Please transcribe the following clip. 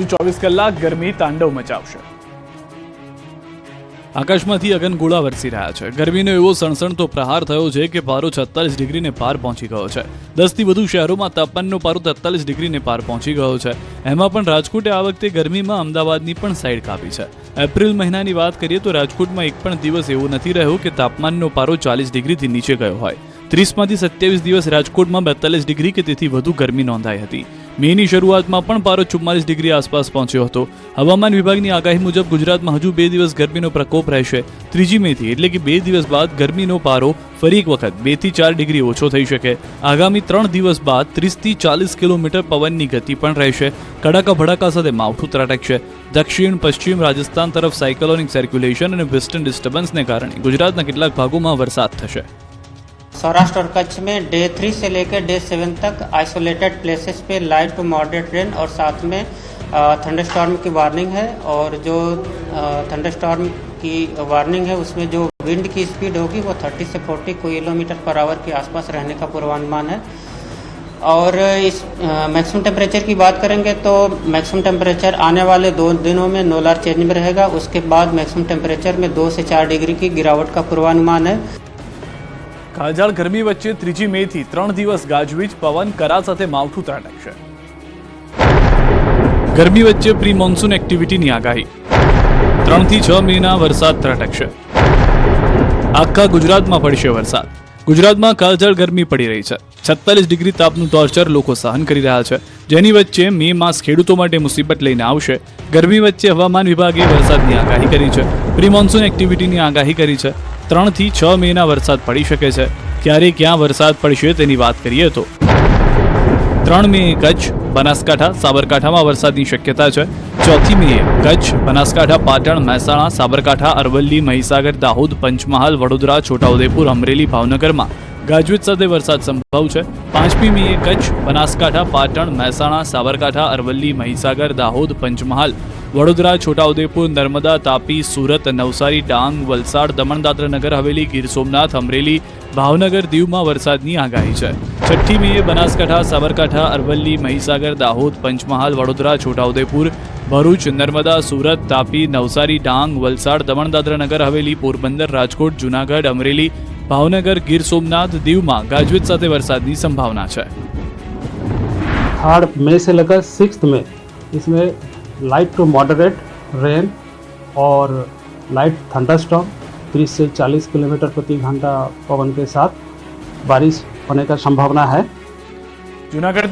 હજુ 24 કલાક ગરમી તાંડવ મચાવશે। આકાશમાંથી અગનગોળા વરસી રહ્યા છે। ગરમીનો એવો સણસણતો પ્રહાર થયો છે કે પારો 46 ડિગ્રીને પાર પહોંચી ગયો છે। 10થી વધુ શહેરોમાં તાપમાનનો પારો 43 ડિગ્રીને પાર પહોંચી ગયો છે। એમાં પણ રાજકોટે આ વખતે ગરમીમાં અમદાવાદની પણ સાઈડ કાપી છે। એપ્રિલ મહિનાની વાત કરીએ તો રાજકોટમાં એક પણ દિવસ એવો નથી રહ્યો કે તાપમાનનો પારો 40 ડિગ્રીથી નીચે ગયો હોય। 30માંથી 27 દિવસ રાજકોટમાં 42 ડિગ્રી કે તેથી વધુ ગરમી નોંધાઈ હતી। મેની શરૂઆતમાં પણ પારો 44 ડિગ્રી આસપાસ પહોંચ્યો હતો। હવામાન વિભાગની આગાહી મુજબ ગુજરાતમાં હજુ 2 દિવસ ગરમીનો પ્રકોપ રહેશે। 3જી મેથી એટલે કે 2 દિવસ બાદ ગરમીનો પારો ફરી એક વખત 2 થી 4 ડિગ્રી ઓછો થઈ શકે। આગામી 3 દિવસ બાદ 30 થી 40 કિલોમીટર પવનની ગતિ પણ રહેશે। કડાકા ભડાકા સાથે માવઠું ત્રાટકશે। દક્ષિણ પશ્ચિમ રાજસ્થાન તરફ સાયક્લોનિક સર્ક્યુલેશન અને વેસ્ટર્ન ડિસ્ટર્બન્સને કારણે ગુજરાતના કેટલાક ભાગોમાં વરસાદ થશે। सौराष्ट्र और कच्छ में डे 3 से लेकर डे 7 तक आइसोलेटेड प्लेसेस पे लाइट टू मॉडरेट रेन और साथ में थंडरस्टॉर्म की वार्निंग है। और जो थंडरस्टॉर्म की वार्निंग है उसमें जो विंड की स्पीड होगी वो 30 से 40 किलोमीटर पर आवर के आसपास रहने का पूर्वानुमान है। और इस मैक्सिमम टेम्परेचर की बात करेंगे तो मैक्सिमम टेम्परेचर आने वाले 2 दिनों में नोलार चेंज में रहेगा। उसके बाद मैक्सिमम टेम्परेचर में 2 से 4 डिग्री की गिरावट का पूर्वानुमान है। કાળઝાળ ગરમી વચ્ચે 3જી મેથી 3 દિવસ ગાજવીજ પવન કરા સાથે માવઠું ત્રાટકશે। ગરમી વચ્ચે પ્રી મોન્સૂન એક્ટિવિટીની આગાહી। 3 થી 6 મેના વરસાદ ત્રાટકશે। આખા ગુજરાતમાં પડશે વરસાદ। ગુજરાતમાં કાળઝાળ ગરમી પડી રહી છે। 46 ડિગ્રી તાપનું ટોર્ચર લોકો સહન કરી રહ્યા છે, જેની વચ્ચે મે માસ ખેડૂતો માટે મુસીબત લઈને આવશે। ગરમી વચ્ચે હવામાન વિભાગે વરસાદની આગાહી કરી છે। પ્રી મોન્સૂન એક્ટિવિટીની આગાહી કરી છે। 3 થી 6 મેના વરસાદ પડી શકે છે। ક્યારે ક્યાં વરસાદ પડશે તેની વાત કરીએ તો 3 મે કચ્છ, બનાસકાંઠા, સાબરકાંઠામાં વરસાદની શક્યતા છે। 4મી મે કચ્છ, બનાસકાંઠા, પાટણ, મહેસાણા, સાબરકાંઠા, અરવલ્લી, મહીસાગર, દાહોદ, પંચમહાલ, વડોદરા, છોટાઉદેપુર, અમરેલી, ભાવનગરમાં ગાજવીજ સાથે વરસાદ સંભવ છે। 5મી મે કચ્છ, બનાસકાંઠા, પાટણ, મહેસાણા, સાબરકાંઠા, અરવલ્લી, મહીસાગર, દાહોદ, પંચમહાલ, વડોદરા, છોટાઉદેપુર, નર્મદા, તાપી, સુરત, નવસારી, ડાંગ, વલસાડ, દમણ, દાદરા, નગર હવેલી, ગીર સોમનાથ, અમરેલી, ભાવનગર, દીવમાં વરસાદની આગાહી છે। 6ઠી મે બનાસકાંઠા, સાબરકાંઠા, અરવલ્લી, મહીસાગર, દાહોદ, પંચમહાલ, વડોદરા, છોટાઉદેપુર, ભરૂચ, નર્મદા, સુરત, તાપી, નવસારી, ડાંગ, વલસાડ, દમણ, દાદરા, નગર હવેલી, પોરબંદર, રાજકોટ, જૂનાગઢ, અમરેલી, ભાવનગર, ગીર સોમનાથ, દીવમાં ગાજવીજ સાથે વરસાદની સંભાવના છે। 3rd मई से लेकर 6th मई इसमें लाइट टू मॉडरेट रेन और लाइट थंडरस्टॉर्म 30 से 40 किलोमीटर प्रति घंटा पवन के साथ बारिश होने का संभावना है। जूनागढ़